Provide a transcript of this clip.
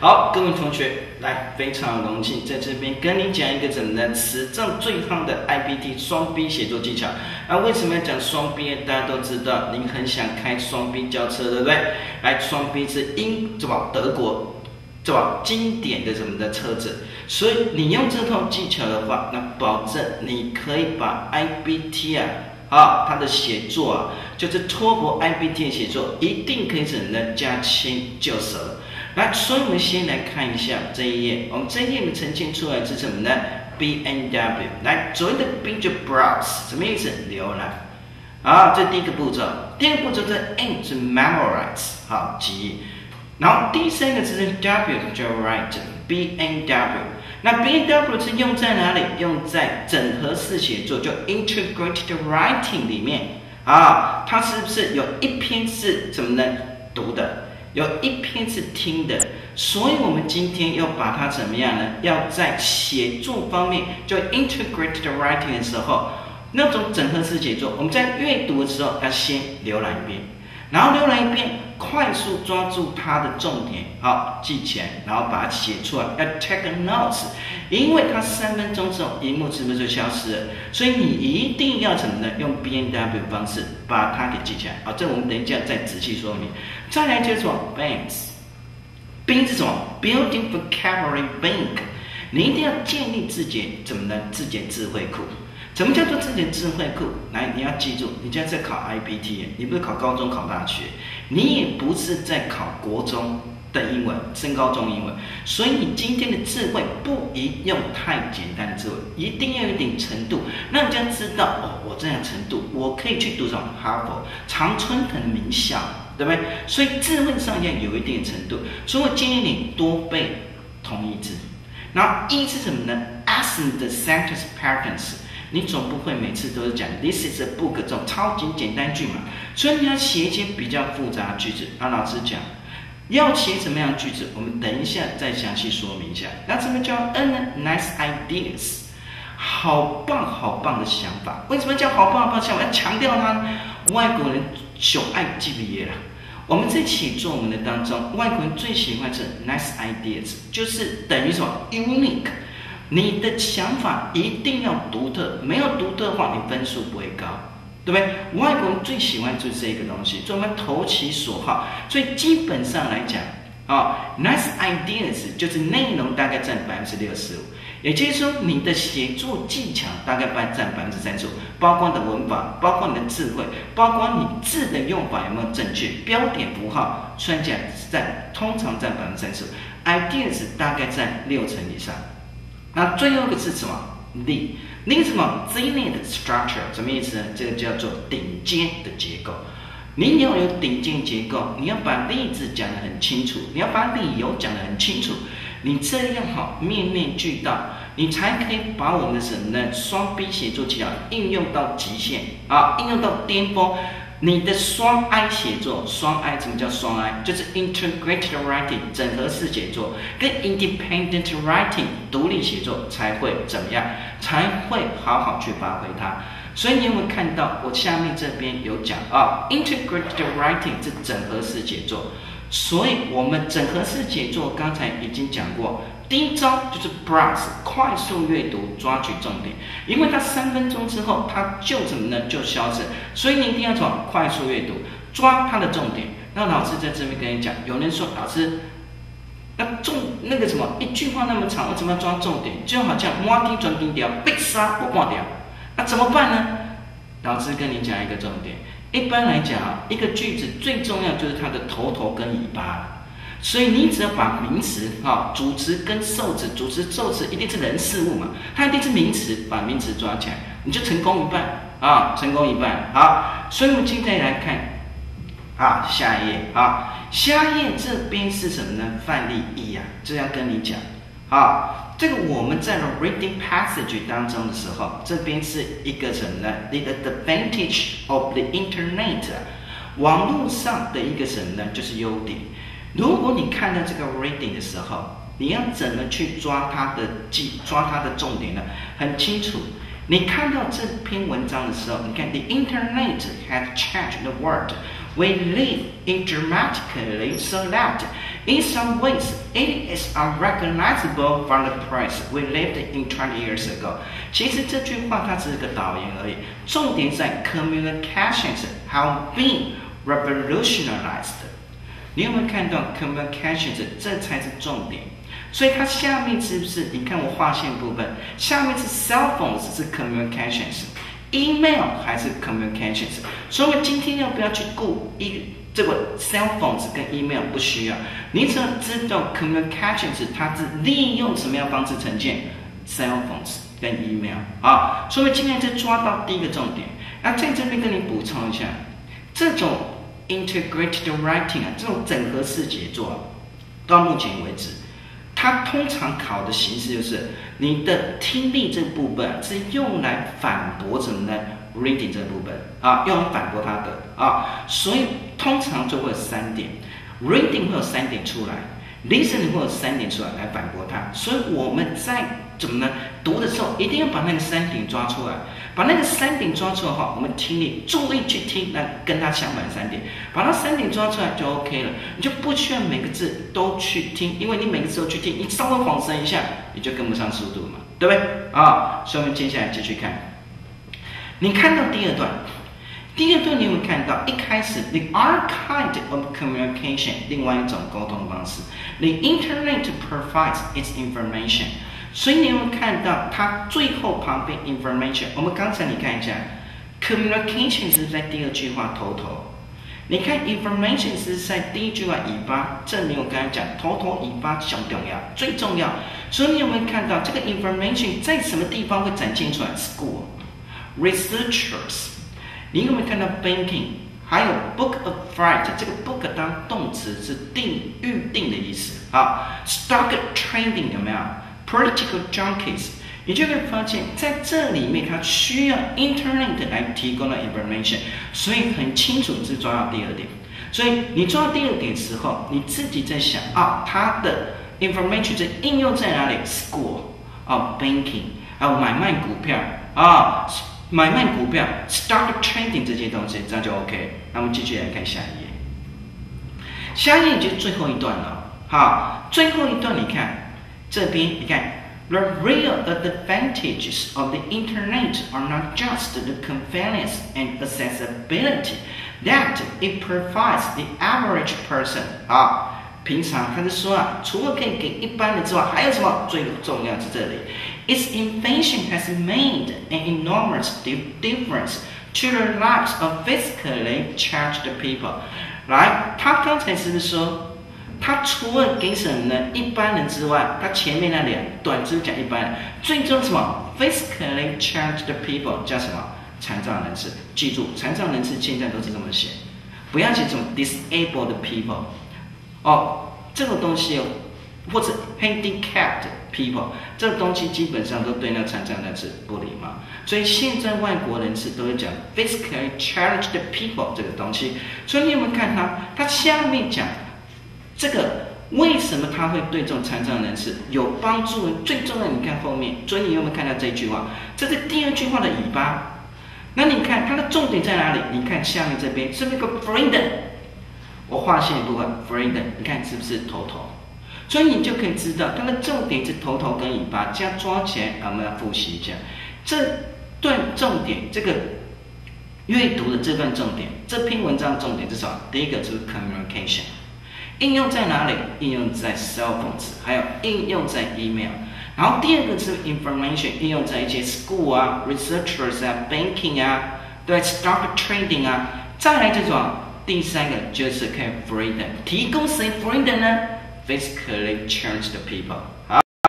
好，各位同学，来，非常荣幸在这边跟你讲一个怎么呢？史上最夯的 iBT 双 B 写作技巧。为什么要讲双 B 呢？大家都知道，您很想开双 B 轿车，对不对？来，双 B 是德国经典的什么的车子，所以你用这套技巧的话，那保证你可以把 iBT 它的写作就是托福 iBT 的写作，一定可以怎么呢？加轻就熟。来，所以我们先来看一下这一页。我们这一页呈现出来是什么呢 ？BMW。来，所谓的 B 就 browse， 什么意思？浏览。好，这第一个步骤。第二个步骤是 M 是 memorize， 好，记忆。然后第三个字是 W 就 write，BMW。那 BMW 是用在哪里？用在整合式写作，就 integrated writing 里面。它是不是有一篇是怎么呢？读的？有一篇是听的，所以我们今天要把它怎么样呢？要在写作方面，就 integrated writing 的时候，那种整合式写作，我们在阅读的时候要先浏览一遍，然后浏览一遍，快速抓住它的重点，好，记起来，然后把它写出来，要 take a notes， 因为它3分钟之后，荧幕是不是就消失了？所以你一定要怎么呢？用 BMW 方式把它给记起来。好，这我们等一下再仔细说明。再来就是什么 ？Banks， 是什么 ？Building vocabulary bank， 你一定要建立自己怎么呢？自己的智慧库。什么叫做自己的智慧库？来，你要记住，你现在在考 iBT， 你不是考高中、考大学，你也不是在考国中的英文、升高中英文，所以你今天的智慧不宜用太简单的智慧，一定要有一定程度，让人家知道我这样程度，我可以去读什么哈佛、常春藤名校，对不对？所以智慧上要有一定的程度，所以我建议你多背同义字。然后一是什么呢 ？Accent the sentence patterns。你总不会每次都是讲 This is a book 这种超级简单句嘛，所以你要写一些比较复杂的句子。老师讲要写什么样的句子，我们等一下再详细说明一下。那什么叫 nice ideas？ 好棒好棒的想法。为什么叫好棒好棒的想法？要强调它，外国人就爱记笔业啦。我们在写作文的当中，外国人最喜欢是 nice ideas， 就是等于什么 unique。你的想法一定要独特，没有独特的话，你分数不会高，对不对？外国人最喜欢就是这个东西，所以我们投其所好。所以基本上来讲，nice ideas 就是内容大概占65%，也就是说你的写作技巧大概占35%，包括你的文法，包括你的智慧，包括你字的用法有没有正确，标点符号算起来通常占30%，ideas 大概占60%以上。那最后一个是什么 ？Li 什么 ？Zenith structure 什么意思呢？这个叫做顶尖的结构。你要有顶尖结构，你要把例子讲得很清楚，你要把理由讲得很清楚，你这样面面俱到，你才可以把我们的什么呢？双 B 写作技巧应用到极限应用到巅峰。你的双 I 写作，双 I 什么叫双 I？ 就是 integrated writing 整合式写作，跟 independent writing 独立写作才会怎么样？才会好好去发挥它。所以你有没有看到我下面这边有讲integrated writing 是整合式写作，所以我们整合式写作刚才已经讲过。第一招就是 browse 快速阅读，抓取重点，因为它3分钟之后它就怎么呢？就消失，所以你一定要从快速阅读抓它的重点。那老师在这边跟你讲，有人说老师，那个什么一句话那么长，我怎么要抓重点？就好像摸地转地条，被杀我挂掉，那怎么办呢？老师跟你讲一个重点，一般来讲一个句子最重要就是它的头跟尾巴。所以你只要把名词主词跟受词，主词受词一定是人事物嘛，它一定是名词，把名词抓起来，你就成功一半成功一半。好，所以我们今天来看下一页下一页这边是什么呢？范例1这要跟你讲好，这个我们在 reading passage 当中的时候，这边是一个什么呢 ？The advantage of the internet， 网络上的一个什么呢？就是优点。如果你看到这个 reading 的时候，你要怎么去抓它的重点呢？很清楚。你看到这篇文章的时候，你看 The internet has changed the world. We live in dramatically so that in some ways it is unrecognizable from the place we lived in 20 years ago. 其实这句话它只是个导言而已，重点在 communications have been revolutionized. 你有没有看到 communications？ 这才是重点。所以它下面是不是？你看我划线部分，下面是 cell phones 是 communications。Email 还是 communications， 所以我们今天要不要去顾这个 cell phones 跟 email 不需要，你只要知道 communications 它是利用什么样的方式呈现 cell phones 跟 email 啊，所以我们今天就抓到第一个重点。那在这边跟你补充一下，这种 integrated writing 这种整合式写作，到目前为止。它通常考的形式就是你的听力这部分是用来反驳什么呢 ？reading 这部分啊，用来反驳它的啊，所以通常就会有3点 ，reading 会有3点出来 ，listening 会有3点出来来反驳它。所以我们在怎么呢？读的时候一定要把那个3点抓出来，把那个3点抓出来的话，我们听力注意去听那跟它相反的3点，把那3点抓出来就 OK 了，你就不需要每个字都去听，因为你每个字都去听，你稍微晃神一下，你就跟不上速度嘛，对不对？啊，所以我们接下来继续看，你看到第二段。第二段你有没有看到？一开始 ，the other kind of communication， 另外一种沟通方式 ，the internet provides its information。所以你有没有看到它最后旁边 information？ 我们刚才你看一下 ，communication 是在第2句话头。你看 information 是在第1句话尾巴，这里我刚才讲头尾巴最重要，最重要。所以你有没有看到这个 information 在什么地方会展现出来 ？School researchers。你有没有看到 banking？ 还有 book of flight， 这个 book 当动词是预定的意思啊。stock trading 有没有 ？political junkies， 你就会发现在这里面它需要 internet 来提供的 information， 所以很清楚是抓到第2点。所以你抓到第2点的时候，你自己在想啊，它的 information 这应用在哪里 ？school 啊 ，banking， 还有买卖股票啊。买卖股票 ，stock trading 这些东西，这样就 OK。那我们继续来看下一页，下一页就是最后一段了。好，最后一段你看这边，你看 ，the real advantages of the internet are not just the convenience and accessibility that it provides the average person。好。平常他就说啊，除了可以给一般人之外，还有什么最重要是这里 ？Its invention has made an enormous difference to the lives of physically challenged people。来，他刚才是不是说，他除了给什么呢？一般人之外，他前面那2段只是讲一般人，最重要什么 ？physically challenged people 叫什么？残障人士。记住，残障人士现在都是这么写，不要写这种 disabled people。哦，这个东西或者 handicapped people， 这个东西基本上都对那残障人士不礼貌，所以现在外国人士都会讲 physically challenged people 这个东西。所以你有没有看它下面讲这个为什么它会对这种残障人士有帮助呢？最重要，你看后面，所以你有没有看到这句话？这是第2句话的尾巴。那你看它的重点在哪里？你看下面这边是不是有个 freedom？我划线一部分 freedom， 你看是不是头？所以你就可以知道它的重点是头跟尾巴，这样抓起来，我们要复习一下这段重点。这个阅读的这段重点，这篇文章重点是什么？第一个就是 communication， 应用在哪里？应用在 cell phones， 还有应用在 email。然后第2个是 information， 应用在一些 school 啊、researchers 啊、banking 啊，对 stock trading 啊。再来这种。第3个就是可以 freedom， 提供谁 freedom 呢 ？physically challenged people。